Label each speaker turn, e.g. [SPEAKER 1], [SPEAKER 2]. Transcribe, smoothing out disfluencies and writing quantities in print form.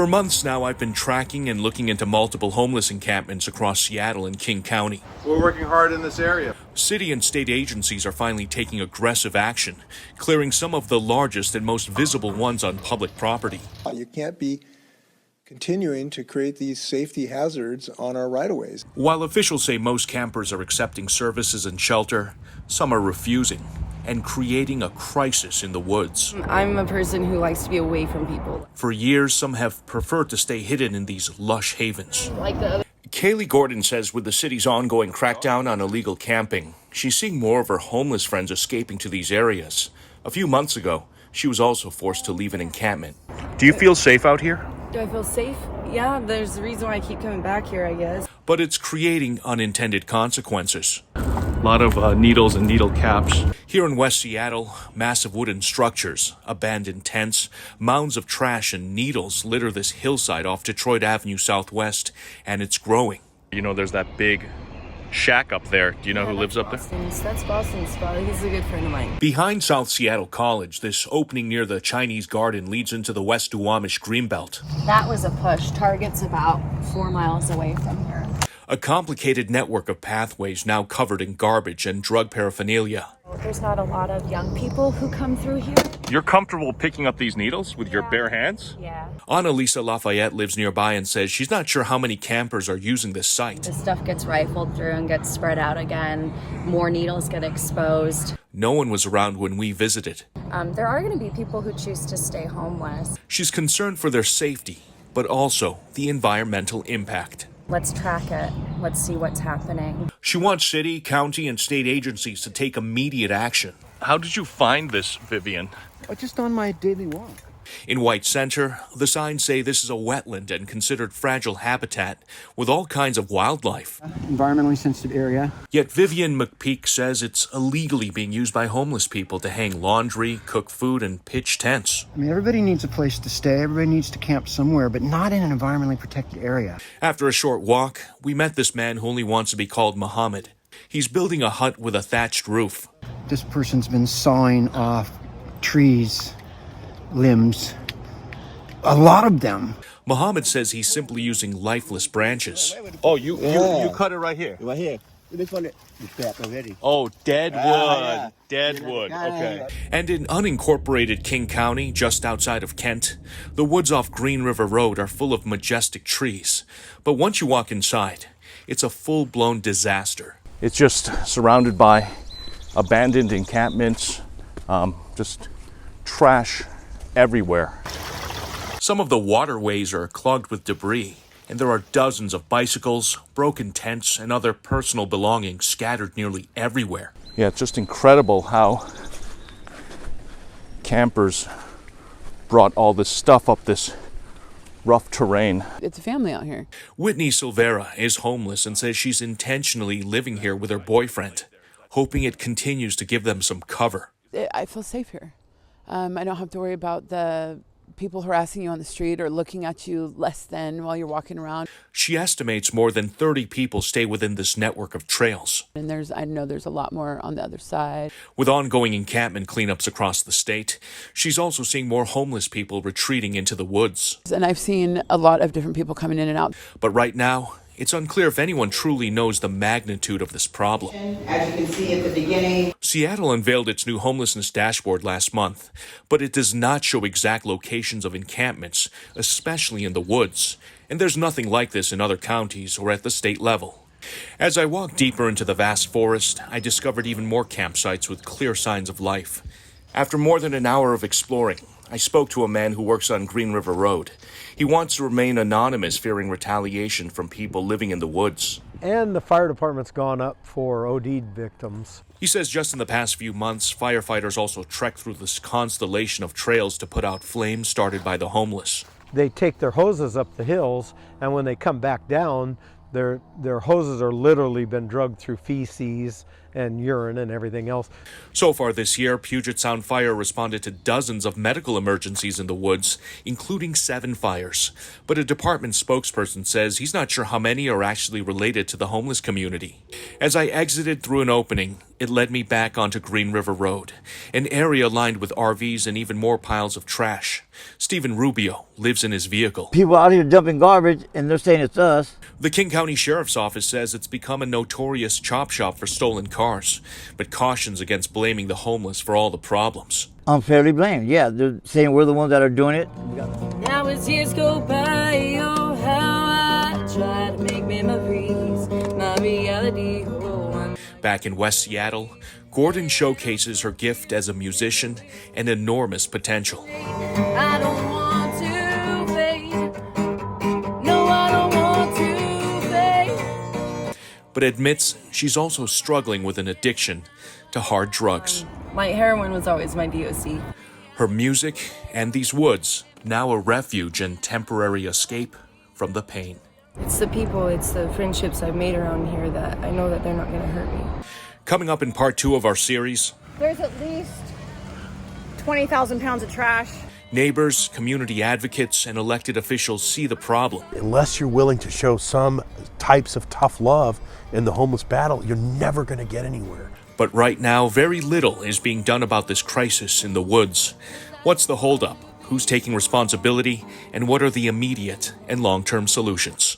[SPEAKER 1] For months now, I've been tracking and looking into multiple homeless encampments across Seattle and King County.
[SPEAKER 2] We're working hard in this area.
[SPEAKER 1] City and state agencies are finally taking aggressive action, clearing some of the largest and most visible ones on public property.
[SPEAKER 3] You can't be continuing to create these safety hazards on our right-of-ways.
[SPEAKER 1] While officials say most campers are accepting services and shelter, some are refusing and creating a crisis in the woods.
[SPEAKER 4] I'm a person who likes to be away from people.
[SPEAKER 1] For years, some have preferred to stay hidden in these lush havens.
[SPEAKER 4] Like the other.
[SPEAKER 1] Kaylee Gordon says with the city's ongoing crackdown on illegal camping, she's seeing more of her homeless friends escaping to these areas. A few months ago, she was also forced to leave an encampment. Do you feel safe out here?
[SPEAKER 4] Do I feel safe? Yeah, there's a reason why I keep coming back here, I guess.
[SPEAKER 1] But it's creating unintended consequences. A lot of needles and needle caps. Here in West Seattle, massive wooden structures, abandoned tents, mounds of trash and needles litter this hillside off Detroit Avenue Southwest, and it's growing. You know, there's that big shack up there. Do you know who lives up there?
[SPEAKER 4] That's Boston's father. He's a good friend of mine.
[SPEAKER 1] Behind South Seattle College, this opening near the Chinese Garden leads into the West Duwamish Greenbelt.
[SPEAKER 4] That was a push. Target's about 4 miles away from here.
[SPEAKER 1] A complicated network of pathways now covered in garbage and drug paraphernalia.
[SPEAKER 5] There's not a lot of young people who come through here.
[SPEAKER 1] You're comfortable picking up these needles with your bare hands?
[SPEAKER 5] Yeah.
[SPEAKER 1] Annalisa Lafayette lives nearby and says she's not sure how many campers are using this site.
[SPEAKER 4] The stuff gets rifled through and gets spread out again. More needles get exposed.
[SPEAKER 1] No one was around when we visited.
[SPEAKER 5] There are going to be people who choose to stay homeless.
[SPEAKER 1] She's concerned for their safety, but also the environmental impact.
[SPEAKER 5] Let's track it. Let's see what's happening.
[SPEAKER 1] She wants city, county, and state agencies to take immediate action. How did you find this, Vivian?
[SPEAKER 6] Just on my daily walk.
[SPEAKER 1] In White Center, the signs say this is a wetland and considered fragile habitat with all kinds of wildlife.
[SPEAKER 6] Environmentally sensitive area.
[SPEAKER 1] Yet Vivian McPeak says it's illegally being used by homeless people to hang laundry, cook food, and pitch tents.
[SPEAKER 6] I mean, everybody needs a place to stay. Everybody needs to camp somewhere, but not in an environmentally protected area.
[SPEAKER 1] After a short walk, we met this man who only wants to be called Muhammad. He's building a hut with a thatched roof.
[SPEAKER 6] This person's been sawing off trees, limbs, a lot of them.
[SPEAKER 1] Muhammad says he's simply using lifeless branches. Oh, you cut it right here?
[SPEAKER 7] Right here. This one is back already.
[SPEAKER 1] Oh, dead wood.
[SPEAKER 7] Yeah.
[SPEAKER 1] Dead wood.
[SPEAKER 7] Yeah.
[SPEAKER 1] Okay. And in unincorporated King County, just outside of Kent, the woods off Green River Road are full of majestic trees. But once you walk inside, it's a full-blown disaster. It's just surrounded by abandoned encampments, just trash everywhere. Some of the waterways are clogged with debris, and there are dozens of bicycles, broken tents, and other personal belongings scattered nearly everywhere. Yeah, it's just incredible how campers brought all this stuff up this rough terrain.
[SPEAKER 8] It's a family out here.
[SPEAKER 1] Whitney Silvera is homeless and says she's intentionally living here with her boyfriend, hoping it continues to give them some cover.
[SPEAKER 8] I feel safe here. I don't have to worry about the people harassing you on the street or looking at you less than while you're walking around.
[SPEAKER 1] She estimates more than 30 people stay within this network of trails.
[SPEAKER 8] And I know there's a lot more on the other side.
[SPEAKER 1] With ongoing encampment cleanups across the state, she's also seeing more homeless people retreating into the woods.
[SPEAKER 8] And I've seen a lot of different people coming in and out.
[SPEAKER 1] But right now, it's unclear if anyone truly knows the magnitude of this problem.
[SPEAKER 9] As you can see at the beginning,
[SPEAKER 1] Seattle unveiled its new homelessness dashboard last month, but it does not show exact locations of encampments, especially in the woods. And there's nothing like this in other counties or at the state level. As I walked deeper into the vast forest, I discovered even more campsites with clear signs of life. After more than an hour of exploring, I spoke to a man who works on Green River Road. He wants to remain anonymous, fearing retaliation from people living in the woods.
[SPEAKER 10] And the fire department's gone up for OD victims.
[SPEAKER 1] He says just in the past few months, firefighters also trekked through this constellation of trails to put out flames started by the homeless.
[SPEAKER 10] They take their hoses up the hills, and when they come back down, their hoses are literally been drugged through feces and urine and everything else.
[SPEAKER 1] So far this year, Puget Sound Fire responded to dozens of medical emergencies in the woods, including 7 fires. But a department spokesperson says he's not sure how many are actually related to the homeless community. As I exited through an opening, it led me back onto Green River Road, an area lined with RVs and even more piles of trash. Stephen Rubio lives in his vehicle.
[SPEAKER 11] People out here dumping garbage, and they're saying it's us.
[SPEAKER 1] The King County Sheriff's Office says it's become a notorious chop shop for stolen cars, but cautions against blaming the homeless for all the problems.
[SPEAKER 11] Unfairly blamed. Yeah, they're saying we're the ones that are doing it.
[SPEAKER 12] Now as years go by, oh how I try to make memories, my reality.
[SPEAKER 1] Back in West Seattle, Gordon showcases her gift as a musician and enormous potential.
[SPEAKER 12] I don't want to fade. No, I don't want to fade.
[SPEAKER 1] But admits she's also struggling with an addiction to hard drugs.
[SPEAKER 12] My heroin was always my DOC.
[SPEAKER 1] Her music and these woods, now a refuge and temporary escape from the pain.
[SPEAKER 12] It's the people, it's the friendships I've made around here that I know that they're not going to hurt me.
[SPEAKER 1] Coming up in part 2 of our series,
[SPEAKER 5] There's at least 20,000 pounds of trash.
[SPEAKER 1] neighbors, community advocates, and elected officials see the problem.
[SPEAKER 13] Unless you're willing to show some types of tough love in the homeless battle, you're never going to get anywhere.
[SPEAKER 1] But right now, very little is being done about this crisis in the woods. What's the holdup? Who's taking responsibility? And what are the immediate and long-term solutions?